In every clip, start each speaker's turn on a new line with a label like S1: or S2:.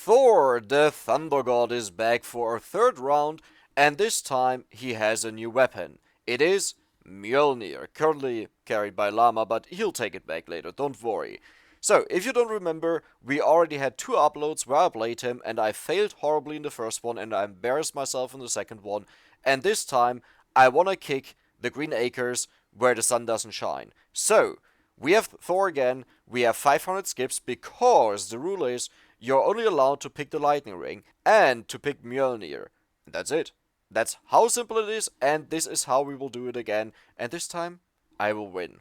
S1: Thor, the Thunder God, is back for our third round, and this time he has a new weapon. It is Mjolnir, currently carried by Llama, but he'll take it back later, don't worry. So, if you don't remember, we already had two uploads where I played him, and I failed horribly in the first one, and I embarrassed myself in the second one, and this time, I wanna kick the Green Acres where the sun doesn't shine. So, we have Thor again, we have 500 skips, because the rule is, you're only allowed to pick the lightning ring and to pick Mjolnir. That's it. That's how simple it is, and this is how we will do it again. And this time, I will win.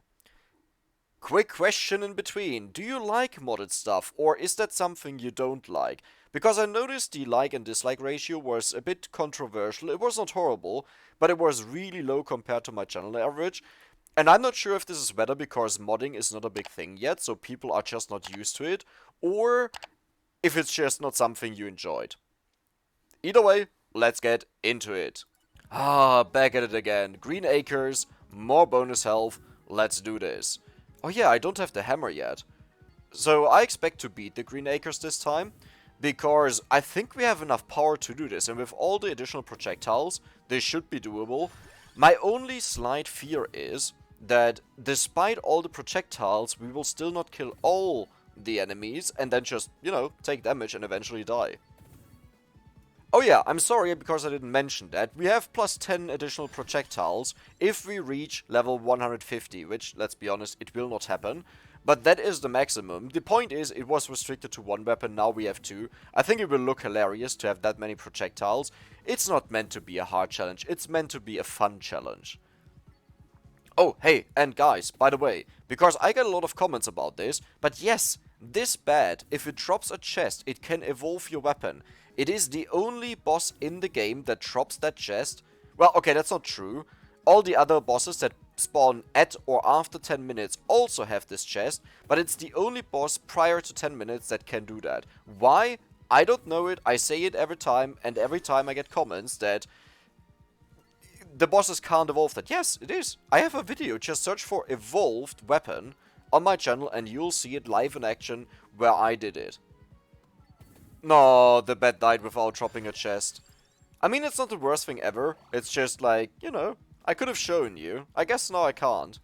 S1: Quick question in between. Do you like modded stuff, or is that something you don't like? Because I noticed the like and dislike ratio was a bit controversial. It was not horrible, but it was really low compared to my channel average. And I'm not sure if this is better because modding is not a big thing yet, so people are just not used to it, or if it's just not something you enjoyed. Either way, let's get into it. Back at it again. Green Acres, more bonus health, let's do this. Oh yeah, I don't have the hammer yet. So I expect to beat the Green Acres this time, because I think we have enough power to do this, and with all the additional projectiles, this should be doable. My only slight fear is that despite all the projectiles, we will still not kill all the enemies, and then just, take damage and eventually die. Oh yeah, I'm sorry because I didn't mention that. We have plus 10 additional projectiles if we reach level 150, which, let's be honest, it will not happen. But that is the maximum. The point is, it was restricted to one weapon, now we have two. I think it will look hilarious to have that many projectiles. It's not meant to be a hard challenge, it's meant to be a fun challenge. Oh, hey, and guys, by the way, because I get a lot of comments about this, but yes, this bat, if it drops a chest, it can evolve your weapon. It is the only boss in the game that drops that chest. Well, okay, that's not true. All the other bosses that spawn at or after 10 minutes also have this chest, but it's the only boss prior to 10 minutes that can do that. Why? I don't know it, I say it every time, and every time I get comments that the bosses can't evolve that. Yes, it is. I have a video, just search for evolved weapon on my channel and you'll see it live in action where I did it. No, the bat died without dropping a chest. I mean, it's not the worst thing ever. It's just like, I could have shown you. I guess now I can't.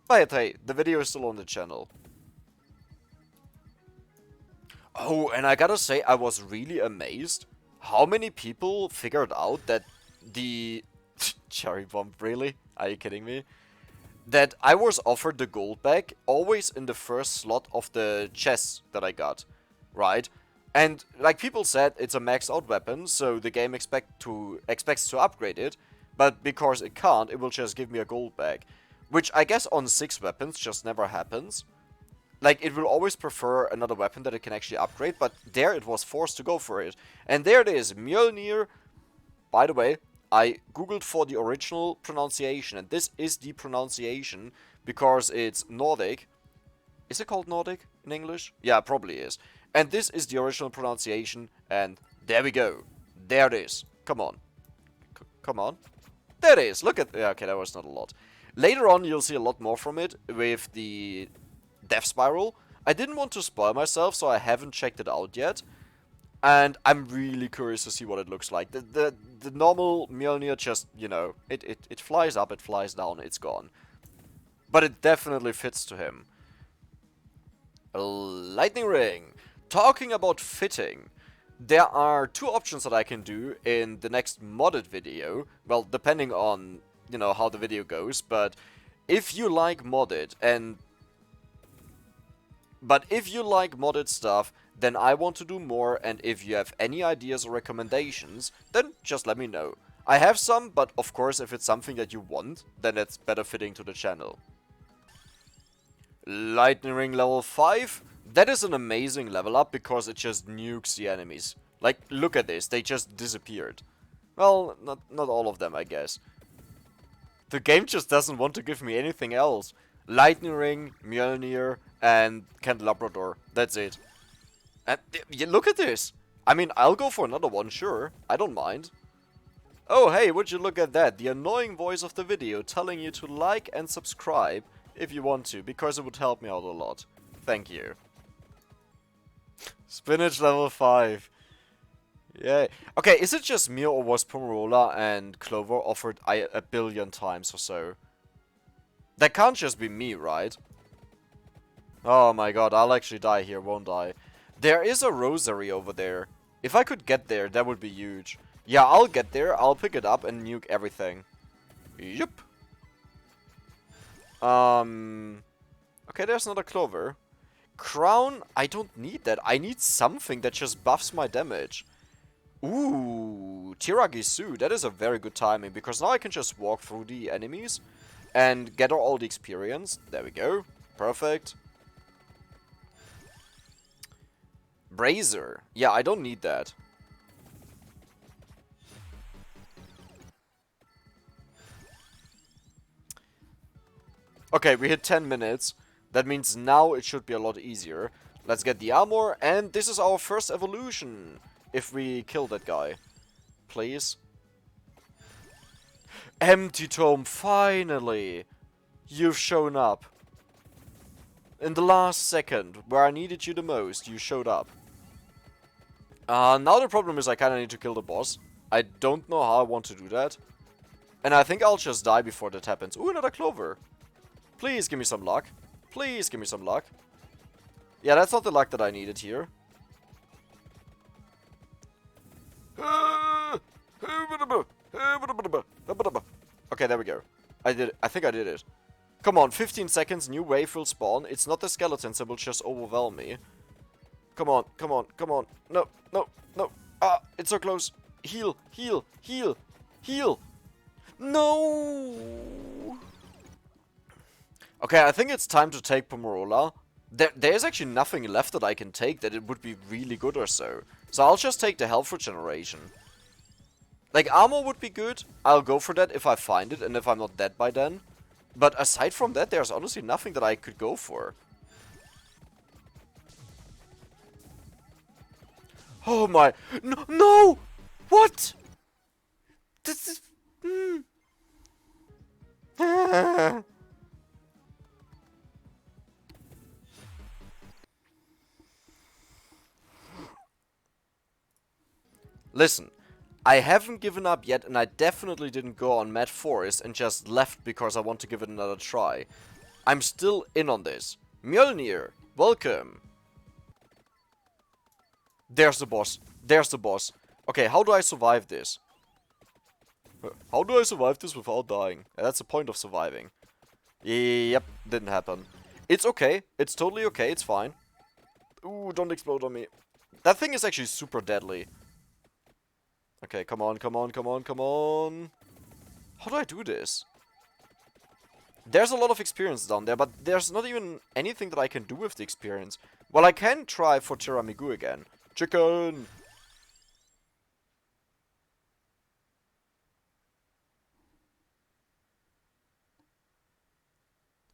S1: But hey, the video is still on the channel. Oh, and I gotta say, I was really amazed how many people figured out that the... Cherry bomb, really? Are you kidding me? That I was offered the gold back always in the first slot of the chests that I got, right? And like people said, it's a maxed out weapon, so the game expects to upgrade it, but because it can't, it will just give me a gold bag, which I guess on 6 weapons just never happens. Like, it will always prefer another weapon that it can actually upgrade, but there it was forced to go for it. And there it is, Mjolnir. By the way, I googled for the original pronunciation, and this is the pronunciation because it's Nordic. Is it called Nordic in English? Yeah, it probably is. And this is the original pronunciation, and there we go. There it is. Come on. Come on. There it is. Look at... Yeah, okay, that was not a lot. Later on, you'll see a lot more from it with the Death Spiral. I didn't want to spoil myself, so I haven't checked it out yet. And I'm really curious to see what it looks like. The normal Mjolnir just, it flies up, it flies down, it's gone. But it definitely fits to him. A lightning ring. Talking about fitting, there are 2 options that I can do in the next modded video. Well, depending on, how the video goes, but if you like modded stuff, then I want to do more, and if you have any ideas or recommendations, then just let me know. I have some, but of course if it's something that you want, then it's better fitting to the channel. Lightning Ring level 5. That is an amazing level up because it just nukes the enemies. Like, look at this, they just disappeared. Well, not all of them, I guess. The game just doesn't want to give me anything else. Lightning Ring, Mjolnir, and Candelabrador. That's it. And look at this. I mean, I'll go for another one, sure. I don't mind. Oh, hey, would you look at that? The annoying voice of the video telling you to like and subscribe if you want to, because it would help me out a lot. Thank you. Spinach level 5. Yay. Okay, is it just me or was Pomerola and Clover offered a billion times or so? That can't just be me, right? Oh my god, I'll actually die here, won't I? There is a rosary over there. If I could get there, that would be huge. Yeah, I'll get there, I'll pick it up and nuke everything. Yup. Okay, there's not a Clover. Crown, I don't need that. I need something that just buffs my damage. Ooh, Tiragisu, that is a very good timing, because now I can just walk through the enemies and get all the experience. There we go. Perfect. Brazier. Yeah, I don't need that. Okay, we hit 10 minutes. That means now it should be a lot easier. Let's get the armor, and this is our first evolution. If we kill that guy. Please. Empty Tome, finally! You've shown up. In the last second, where I needed you the most, you showed up. Now the problem is I kinda need to kill the boss. I don't know how I want to do that. And I think I'll just die before that happens. Ooh, another Clover. Please give me some luck. Please give me some luck. Yeah, that's not the luck that I needed here. Okay, there we go. I did it. I think I did it. Come on, 15 seconds, new wave will spawn. It's not the skeletons that will just overwhelm me. Come on, come on, come on. No, no, no. Ah, it's so close. Heal, heal, heal, heal. No! Okay, I think it's time to take Pomerola. There's actually nothing left that I can take that it would be really good or so. So I'll just take the health regeneration. Like, armor would be good. I'll go for that if I find it and if I'm not dead by then. But aside from that, there's honestly nothing that I could go for. Oh my... No! No! What? This is... Listen, I haven't given up yet, and I definitely didn't go on Mad Forest and just left because I want to give it another try. I'm still in on this. Mjolnir, welcome. There's the boss. There's the boss. Okay, how do I survive this? How do I survive this without dying? That's the point of surviving. Yep, didn't happen. It's okay. It's totally okay. It's fine. Ooh, don't explode on me. That thing is actually super deadly. Okay, come on, come on, come on, come on. How do I do this? There's a lot of experience down there, but there's not even anything that I can do with the experience. Well, I can try for Tiramisu again. Chicken!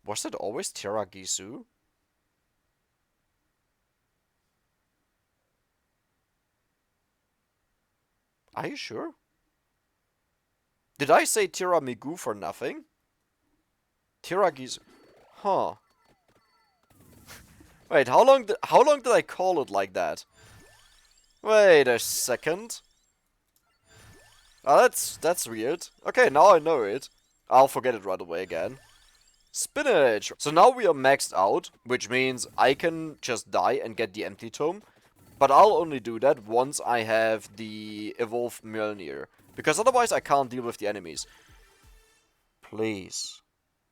S1: Was that always Tiragisu? Are you sure? Did I say Tiramisu for nothing? Tiragisu. Huh. Wait, how long did I call it like that? Wait a second. Oh, that's weird. Okay, now I know it. I'll forget it right away again. Spinach! So now we are maxed out, which means I can just die and get the empty tome. But I'll only do that once I have the evolved Mjolnir. Because otherwise I can't deal with the enemies. Please.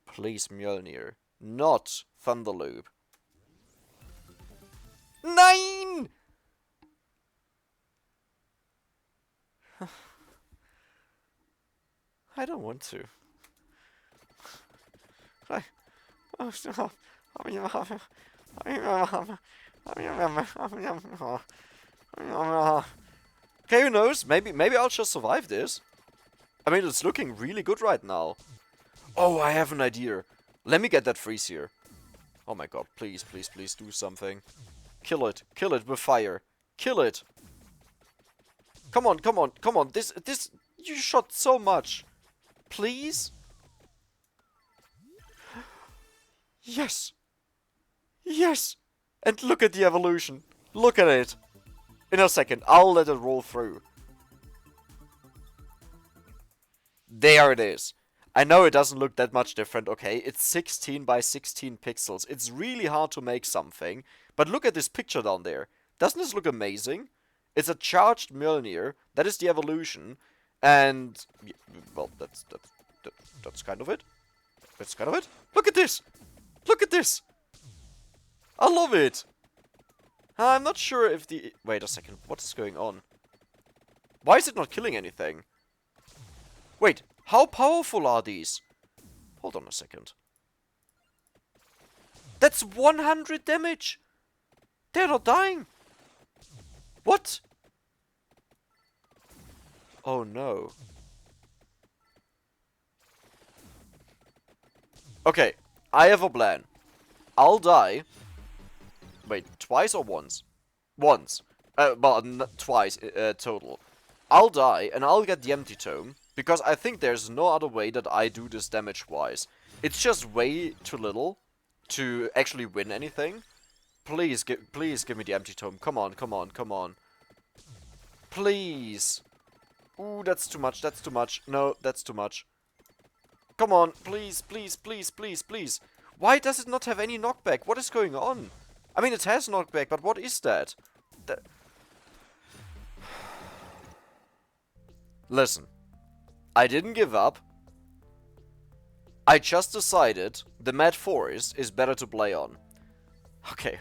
S1: Please, Mjolnir. Not Thunderloop. Nine! I don't want to. Okay, who knows? Maybe I'll just survive this. I mean, it's looking really good right now. Oh, I have an idea. Let me get that freeze here. Oh my god, please, please, please do something. Kill it. Kill it with fire. Kill it. Come on, come on, come on. This, you shot so much. Please? Yes. Yes. And look at the evolution. Look at it. In a second, I'll let it roll through. There it is. I know it doesn't look that much different, okay? It's 16 by 16 pixels. It's really hard to make something. But look at this picture down there. Doesn't this look amazing? It's a charged Mjolnir. That is the evolution. And, well, that's kind of it. That's kind of it. Look at this! Look at this! I love it! I'm not sure if the... Wait a second. What is going on? Why is it not killing anything? Wait, how powerful are these? Hold on a second. That's 100 damage! They're not dying! What? Oh no. Okay, I have a plan. I'll die. Wait, twice or once? Once. Well, twice total. I'll die and I'll get the empty tome. Because I think there's no other way that I do this damage-wise. It's just way too little to actually win anything. Please give me the empty tome. Come on, come on, come on. Please. Ooh, that's too much, that's too much. No, that's too much. Come on, please, please, please, please, please. Why does it not have any knockback? What is going on? I mean, it has knockback, but what is that? Listen. I didn't give up. I just decided the Mad Forest is better to play on. Okay,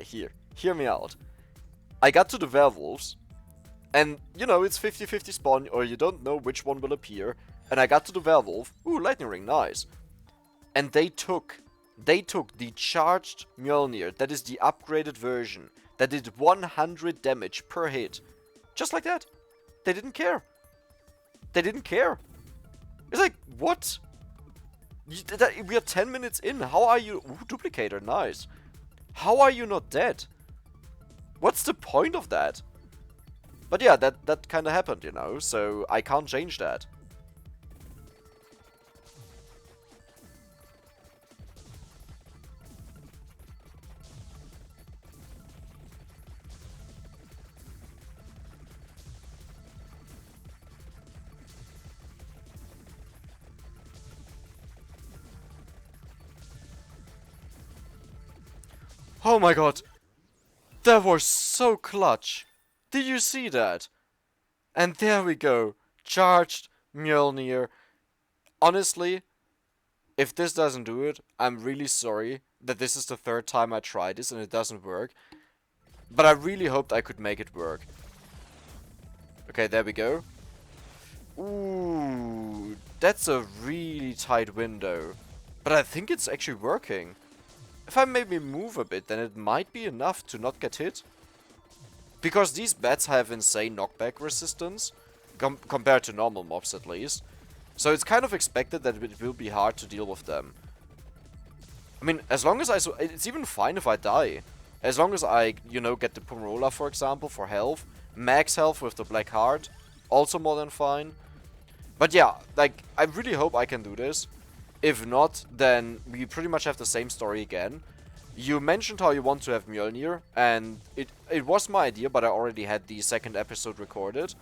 S1: hear me out. I got to the werewolves, and, you know, it's 50-50 spawn, or you don't know which one will appear, and I got to the werewolf. Ooh, lightning ring, nice. And they took the charged Mjolnir, that is the upgraded version, that did 100 damage per hit. Just like that. They didn't care. They didn't care. It's like, what? We are 10 minutes in. How are you... Ooh, duplicator, nice. How are you not dead? What's the point of that? But yeah, that kind of happened, you know, so I can't change that. Oh my god! That was so clutch! Did you see that? And there we go. Charged Mjolnir. Honestly, if this doesn't do it, I'm really sorry that this is the third time I tried this and it doesn't work. But I really hoped I could make it work. Okay, there we go. Ooh, that's a really tight window. But I think it's actually working. If I maybe move a bit, then it might be enough to not get hit. Because these bats have insane knockback resistance, compared to normal mobs at least. So it's kind of expected that it will be hard to deal with them. I mean, as long as it's even fine if I die. As long as I, you know, get the Pumrola, for example, for health. Max health with the Black Heart. Also more than fine. But yeah, like, I really hope I can do this. If not, then we pretty much have the same story again. You mentioned how you want to have Mjolnir, and it was my idea, but I already had the second episode recorded.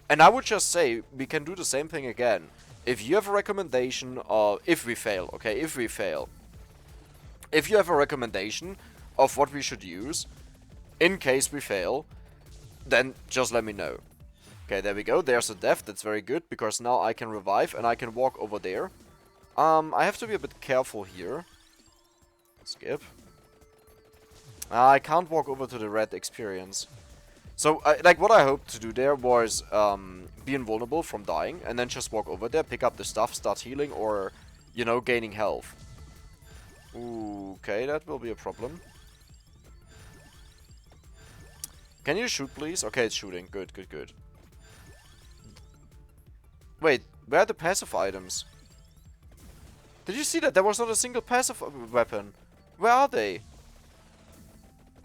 S1: And I would just say, we can do the same thing again. If you have a recommendation, or if we fail, okay, if we fail. If you have a recommendation of what we should use, in case we fail, then just let me know. Okay, there we go, there's a death, that's very good, because now I can revive and I can walk over there. I have to be a bit careful here. Skip. I can't walk over to the red experience. So, like, what I hoped to do there was be invulnerable from dying, and then just walk over there, pick up the stuff, start healing, or, you know, gaining health. Ooh, okay, that will be a problem. Can you shoot, please? Okay, it's shooting. Good, good, good. Wait, where are the passive items? Did you see that? There was not a single passive weapon. Where are they?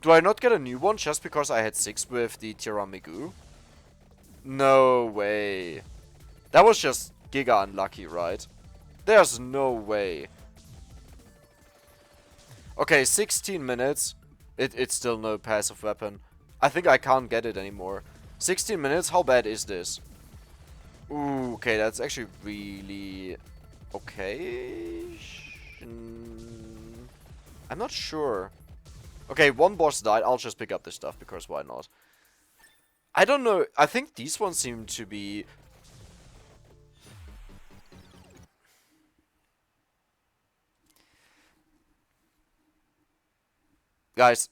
S1: Do I not get a new one just because I had 6 with the Tiramisu? No way. That was just giga unlucky, right? There's no way. Okay, 16 minutes. It's still no passive weapon. I think I can't get it anymore. 16 minutes? How bad is this? Ooh, okay, that's actually really... okay... I'm not sure. Okay, one boss died. I'll just pick up this stuff, because why not? I don't know. I think these ones seem to be... Guys,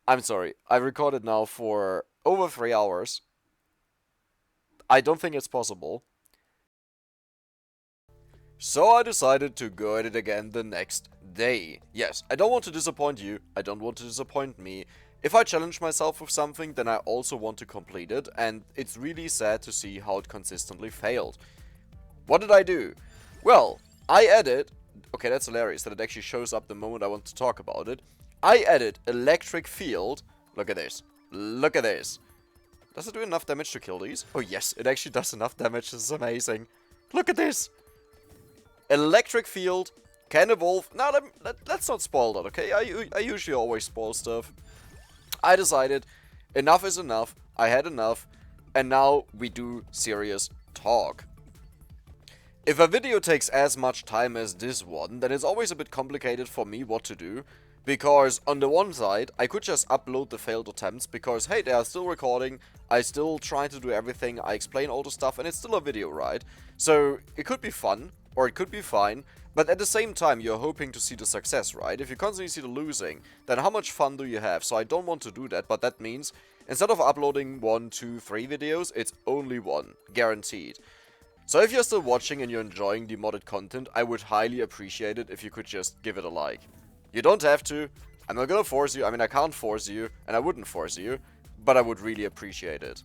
S1: I'm sorry. I recorded now for over 3 hours. I don't think it's possible. So I decided to go at it again the next day. Yes, I don't want to disappoint you. I don't want to disappoint me. If I challenge myself with something, then I also want to complete it, and it's really sad to see how it consistently failed. What did I do? Well, I added... okay, that's hilarious that it actually shows up the moment I want to talk about it. I added electric field. Look at this. Look at this. Does it do enough damage to kill these? Oh yes, it actually does enough damage. This is amazing. Look at this. Electric field can evolve. Now, let's not spoil that, okay? I usually always spoil stuff. I decided enough is enough. I had enough. And now we do serious talk. If a video takes as much time as this one, then it's always a bit complicated for me what to do. Because on the one side, I could just upload the failed attempts because, hey, they are still recording, I still try to do everything, I explain all the stuff, and it's still a video, right? So, it could be fun, or it could be fine, but at the same time, you're hoping to see the success, right? If you constantly see the losing, then how much fun do you have? So I don't want to do that, but that means, instead of uploading 1, 2, 3 videos, it's only one, guaranteed. So if you're still watching and you're enjoying the modded content, I would highly appreciate it if you could just give it a like. You don't have to. I'm not gonna force you. I mean, I can't force you, and I wouldn't force you, but I would really appreciate it.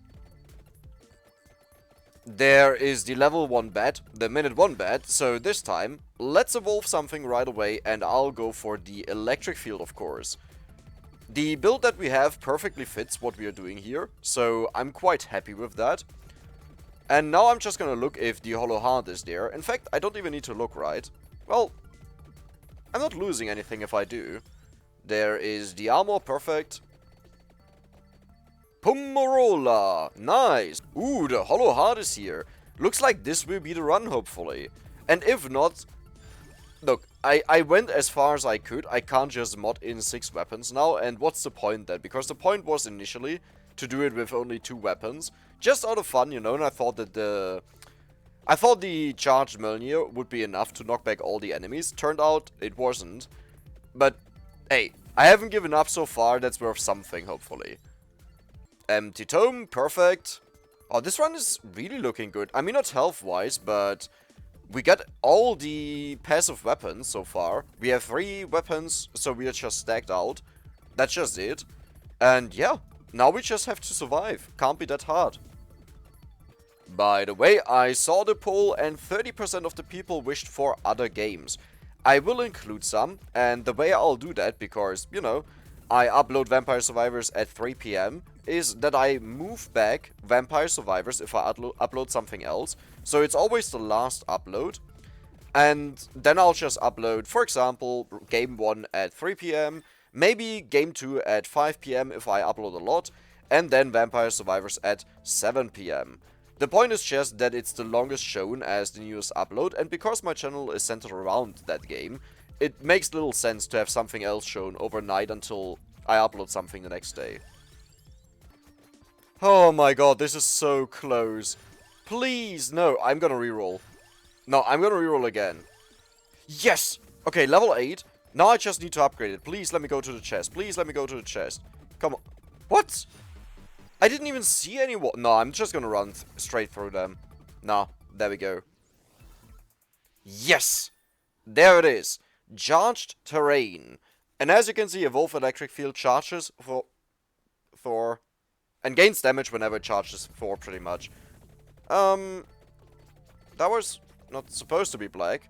S1: There is the level 1 bat, the minute 1 bat, so this time, let's evolve something right away, and I'll go for the electric field, of course. The build that we have perfectly fits what we are doing here, so I'm quite happy with that. And now I'm just gonna look if the hollow heart is there. In fact, I don't even need to look, right? Well, I'm not losing anything if I do. There is the armor, perfect. Pummarola, nice. Ooh, the hollow heart is here. Looks like this will be the run, hopefully. And if not, look, I went as far as I could. I can't just mod in 6 weapons now, and what's the point then? Because the point was initially to do it with only 2 weapons. Just out of fun, you know, and I thought that the charged Mjolnir would be enough to knock back all the enemies. Turned out it wasn't. But, hey, I haven't given up so far. That's worth something, hopefully. Empty tome, perfect. Oh, this one is really looking good. I mean, not health-wise, but we got all the passive weapons so far. We have 3 weapons, so we are just stacked out. That's just it. And yeah, now we just have to survive. Can't be that hard. By the way, I saw the poll and 30% of the people wished for other games. I will include some, and the way I'll do that, because, you know, I upload Vampire Survivors at 3 PM, is that I move back Vampire Survivors if I upload something else. So it's always the last upload. And then I'll just upload, for example, Game 1 at 3 PM, maybe Game 2 at 5 PM if I upload a lot, and then Vampire Survivors at 7 PM. The point is just that it's the longest shown as the newest upload, and because my channel is centered around that game, it makes little sense to have something else shown overnight until I upload something the next day. Oh my god, this is so close. Please, no, I'm gonna reroll. No, I'm gonna reroll again. Yes! Okay, level 8. Now I just need to upgrade it. Please let me go to the chest. Please let me go to the chest. Come on. What? I didn't even see anyone. No, I'm just gonna run straight through them. No, there we go. Yes! There it is. Charged terrain. And as you can see, Evolve Electric Field charges for Thor. And gains damage whenever it charges Thor, pretty much. That was not supposed to be black.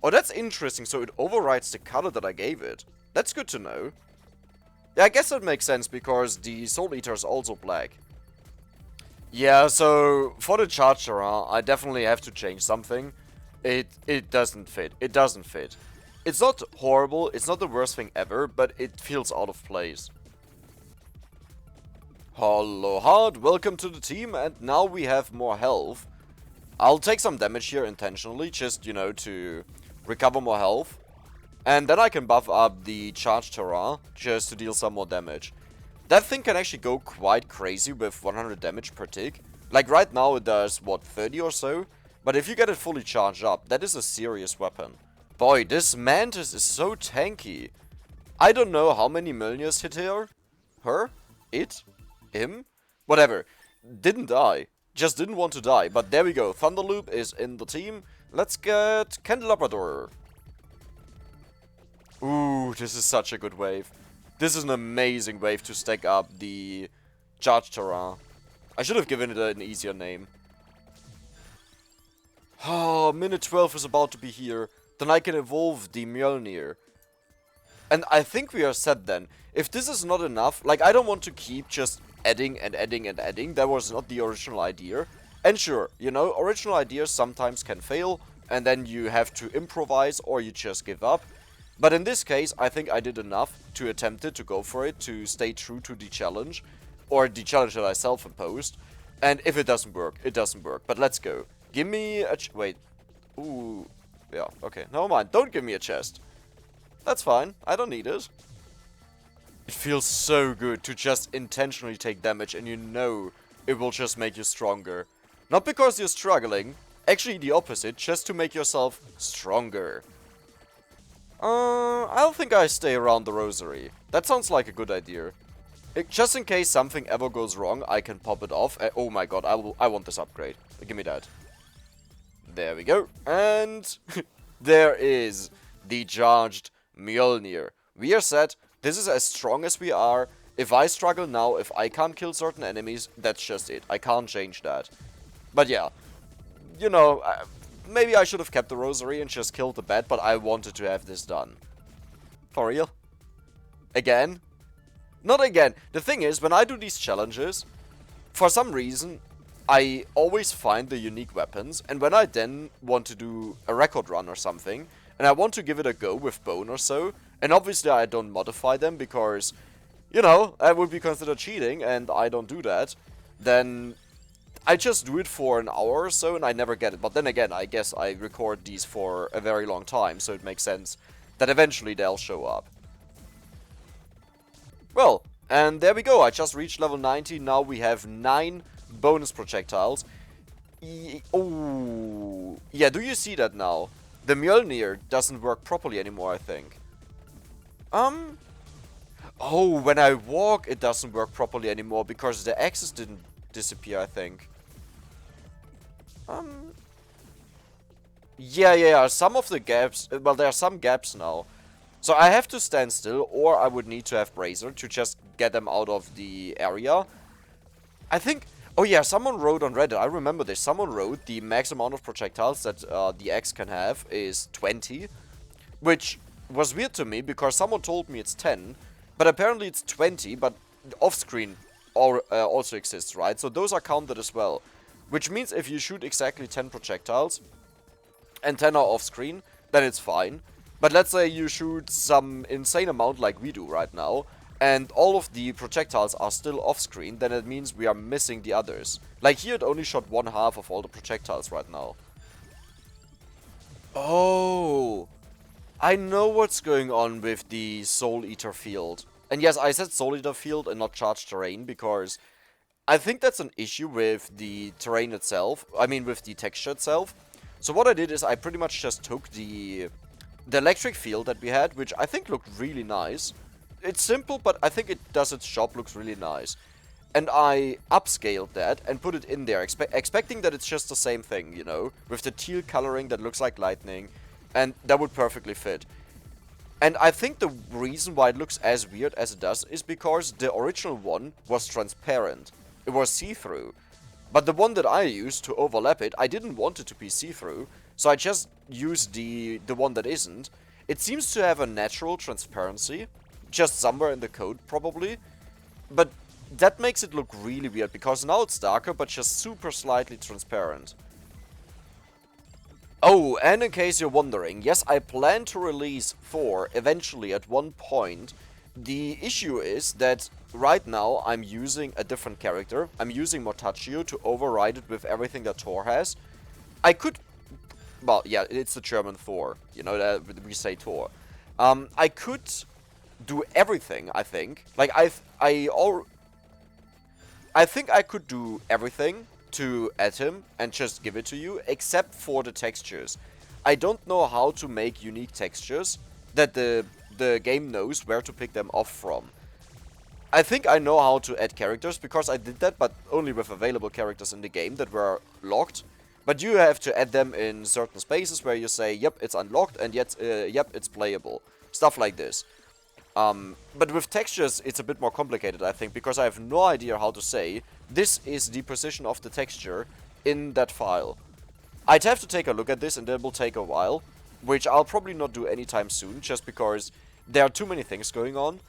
S1: Oh, that's interesting. So it overrides the color that I gave it. That's good to know. Yeah, I guess that makes sense, because the Soul Eater is also black. Yeah, so for the charge terrain, I definitely have to change something. It doesn't fit. It doesn't fit. It's not horrible, it's not the worst thing ever, but it feels out of place. Hello Hard, welcome to the team, and now we have more health. I'll take some damage here intentionally, just, you know, to recover more health. And then I can buff up the charge terrain, just to deal some more damage. That thing can actually go quite crazy with 100 damage per tick. Like right now it does, what, 30 or so? But if you get it fully charged up, that is a serious weapon. Boy, this Mantis is so tanky. I don't know how many Mjolnirs hit her. Her? It? Him? Whatever. Didn't die. Just didn't want to die. But there we go. Thunderloop is in the team. Let's get Candelabrador. Ooh, this is such a good wave. This is an amazing wave to stack up the charge terrain. I should have given it an easier name. Oh, minute 12 is about to be here. Then I can evolve the Mjolnir. And I think we are set then. If this is not enough, like I don't want to keep just adding and adding and adding. That was not the original idea. And sure, you know, original ideas sometimes can fail. And then you have to improvise or you just give up. But in this case, I think I did enough to attempt it, to go for it, to stay true to the challenge. Or the challenge that I self-imposed. And if it doesn't work, it doesn't work. But let's go. Give me a wait. Ooh. Yeah, okay. Never mind. Don't give me a chest. That's fine. I don't need it. It feels so good to just intentionally take damage and you know it will just make you stronger. Not because you're struggling. Actually the opposite. Just to make yourself stronger. I don't think I stay around the rosary. That sounds like a good idea. Just in case something ever goes wrong, I can pop it off. Oh my god, I want this upgrade. Give me that. There we go. And there is the charged Mjolnir. We are set. This is as strong as we are. If I struggle now, if I can't kill certain enemies, that's just it. I can't change that. But yeah, you know, maybe I should have kept the rosary and just killed the bat, but I wanted to have this done. For real? Again? Not again. The thing is, when I do these challenges, for some reason, I always find the unique weapons, and when I then want to do a record run or something, and I want to give it a go with bone or so, and obviously I don't modify them because, you know, that would be considered cheating, and I don't do that, then I just do it for an hour or so and I never get it. But then again, I guess I record these for a very long time, so it makes sense that eventually they'll show up. Well, and there we go. I just reached level 90. Now we have 9 bonus projectiles. Oh, yeah, do you see that now? The Mjolnir doesn't work properly anymore, I think. Oh, when I walk, it doesn't work properly anymore because the axis didn't disappear, I think. Yeah, some of the gaps, well, there are some gaps now. So I have to stand still, or I would need to have Bracer to just get them out of the area. I think, oh yeah, someone wrote on Reddit, I remember this, someone wrote the max amount of projectiles that the axe can have is 20. Which was weird to me, because someone told me it's 10, but apparently it's 20, but off-screen also exists, right? So those are counted as well. Which means if you shoot exactly 10 projectiles, and 10 are off-screen, then it's fine. But let's say you shoot some insane amount like we do right now, and all of the projectiles are still off-screen, then it means we are missing the others. Like here it only shot 1/2 of all the projectiles right now. Oh, I know what's going on with the Soul Eater field. And yes, I said Soul Eater field and not charged terrain, because I think that's an issue with the terrain itself. I mean with the texture itself. So what I did is I pretty much just took the electric field that we had, which I think looked really nice. It's simple, but I think it does its job, looks really nice. And I upscaled that and put it in there, expecting that it's just the same thing, you know, with the teal coloring that looks like lightning, and that would perfectly fit. And I think the reason why it looks as weird as it does is because the original one was transparent. It was see-through. But the one that I used to overlap it, I didn't want it to be see-through, so I just used the one that isn't. It seems to have a natural transparency, just somewhere in the code probably, but that makes it look really weird, because now it's darker, but just super slightly transparent. Oh, and in case you're wondering, yes, I plan to release Thor eventually at one point. The issue is that right now I'm using a different character. I'm using Mortaccio to override it with everything that Thor has. I could, well, yeah, it's the German Thor, you know, that we say Thor. I could do everything, I think. Like, I think I could do everything to add him and just give it to you, except for the textures. I don't know how to make unique textures that the game knows where to pick them off from. I think I know how to add characters because I did that, but only with available characters in the game that were locked. But you have to add them in certain spaces where you say, yep, it's unlocked, and yet, yep, it's playable. Stuff like this. But with textures, it's a bit more complicated, I think, because I have no idea how to say, this is the position of the texture in that file. I'd have to take a look at this, and that will take a while, which I'll probably not do anytime soon, just because there are too many things going on.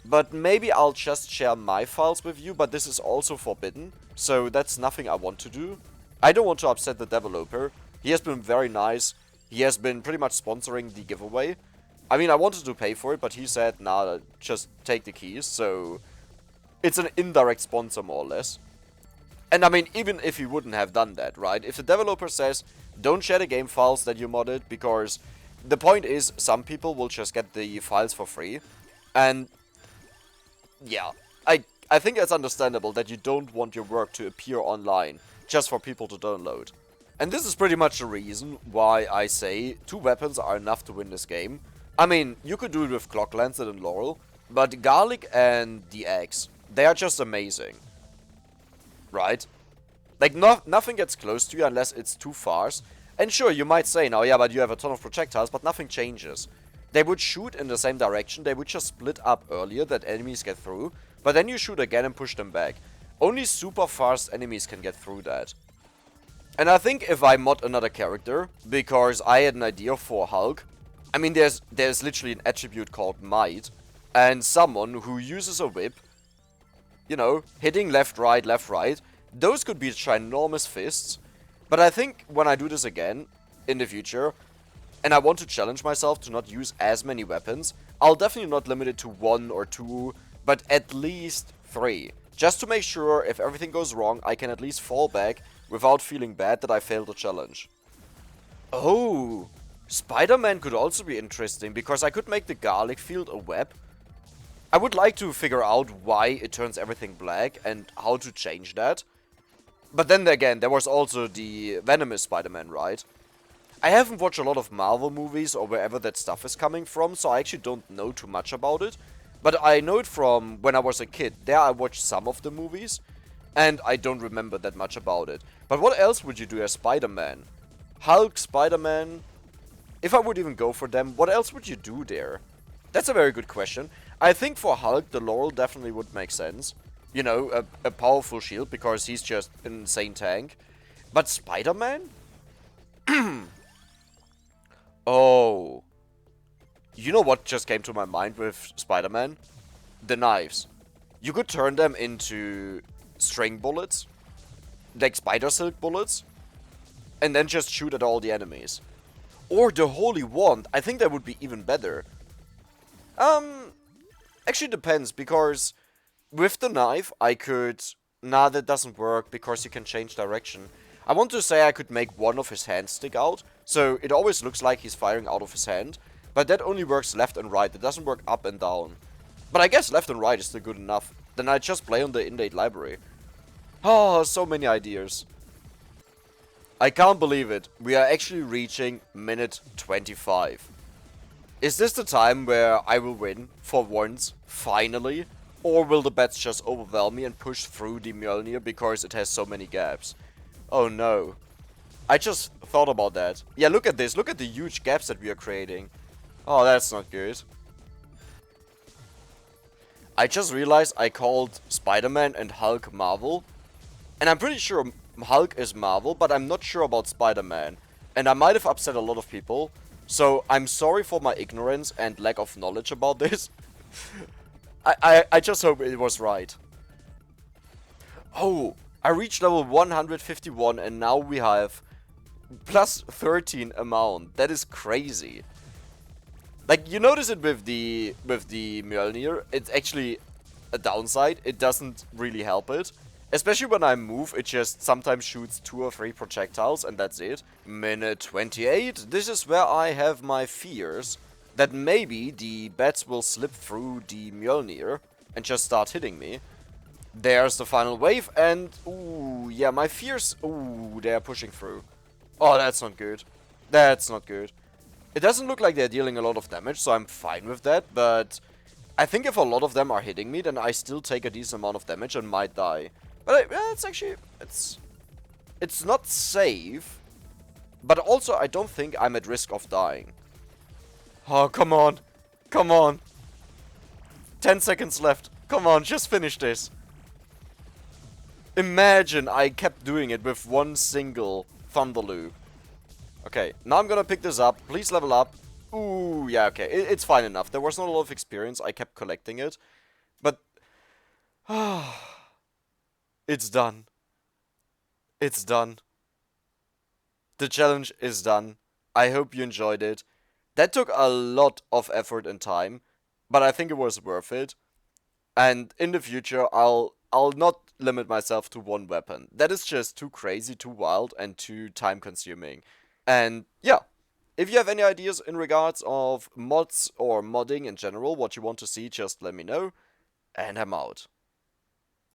S1: But maybe I'll just share my files with you, but this is also forbidden, so that's nothing I want to do. I don't want to upset the developer. He has been very nice. He has been pretty much sponsoring the giveaway. I mean, I wanted to pay for it, but he said, nah, just take the keys, so it's an indirect sponsor, more or less. And I mean, even if he wouldn't have done that, right? If the developer says, don't share the game files that you modded, because the point is, some people will just get the files for free, and yeah, I think it's understandable that you don't want your work to appear online just for people to download. And this is pretty much the reason why I say 2 weapons are enough to win this game. I mean, you could do it with Clock Lancet and Laurel, but Garlic and the Axe, they are just amazing. Right? Like, nothing gets close to you unless it's too fast. And sure, you might say now, yeah, but you have a ton of projectiles, but nothing changes. They would shoot in the same direction, they would just split up earlier that enemies get through, but then you shoot again and push them back. Only super fast enemies can get through that. And I think if I mod another character, because I had an idea for Hulk, I mean there's literally an attribute called Might, and someone who uses a whip, you know, hitting left, right, those could be ginormous fists, but I think when I do this again, in the future, and I want to challenge myself to not use as many weapons, I'll definitely not limit it to 1 or 2, but at least 3. Just to make sure if everything goes wrong, I can at least fall back without feeling bad that I failed the challenge. Oh, Spider-Man could also be interesting, because I could make the garlic field a web. I would like to figure out why it turns everything black and how to change that. But then again, there was also the venomous Spider-Man, right? I haven't watched a lot of Marvel movies or wherever that stuff is coming from, so I actually don't know too much about it. But I know it from when I was a kid. There I watched some of the movies, and I don't remember that much about it. But what else would you do as Spider-Man? Hulk, Spider-Man? If I would even go for them, what else would you do there? That's a very good question. I think for Hulk, the Laurel definitely would make sense. You know, a powerful shield, because he's just an insane tank. But Spider-Man? Oh. You know what just came to my mind with Spider-Man? The knives. You could turn them into string bullets, like spider silk bullets, and then just shoot at all the enemies. Or the Holy Wand. I think that would be even better. Actually depends, because with the knife I could... Nah, that doesn't work, because you can change direction. I want to say I could make one of his hands stick out, so it always looks like he's firing out of his hand. But that only works left and right, it doesn't work up and down. But I guess left and right is still good enough. Then I just play on the innate library. Oh, so many ideas. I can't believe it. We are actually reaching minute 25. Is this the time where I will win, for once, finally? Or will the bets just overwhelm me and push through the Mjolnir because it has so many gaps? Oh no. I just thought about that. Yeah, look at this. Look at the huge gaps that we are creating. Oh, that's not good. I just realized I called Spider-Man and Hulk Marvel. And I'm pretty sure Hulk is Marvel, but I'm not sure about Spider-Man. And I might have upset a lot of people. So I'm sorry for my ignorance and lack of knowledge about this. I just hope it was right. Oh, I reached level 151 and now we have plus 13 amount. That is crazy. Like, you notice it with the Mjolnir, it's actually a downside. It doesn't really help it. Especially when I move, it just sometimes shoots 2 or 3 projectiles and that's it. Minute 28, this is where I have my fears that maybe the bats will slip through the Mjolnir and just start hitting me. There's the final wave and, ooh, yeah, my fears, ooh, they're pushing through. Oh, that's not good. That's not good. It doesn't look like they're dealing a lot of damage, so I'm fine with that, but I think if a lot of them are hitting me, then I still take a decent amount of damage and might die. But it's actually, it's not safe, but also I don't think I'm at risk of dying. Oh, come on. Come on. 10 seconds left. Come on, just finish this. Imagine I kept doing it with one single Thunder Loop. Okay, now I'm gonna pick this up. Please level up. Ooh, yeah, okay. It's fine enough. There was not a lot of experience. I kept collecting it. But... it's done. It's done. The challenge is done. I hope you enjoyed it. That took a lot of effort and time, but I think it was worth it. And in the future, I'll not limit myself to one weapon. That is just too crazy, too wild, and too time consuming. And yeah, if you have any ideas in regards of mods or modding in general, what you want to see, just let me know. And I'm out.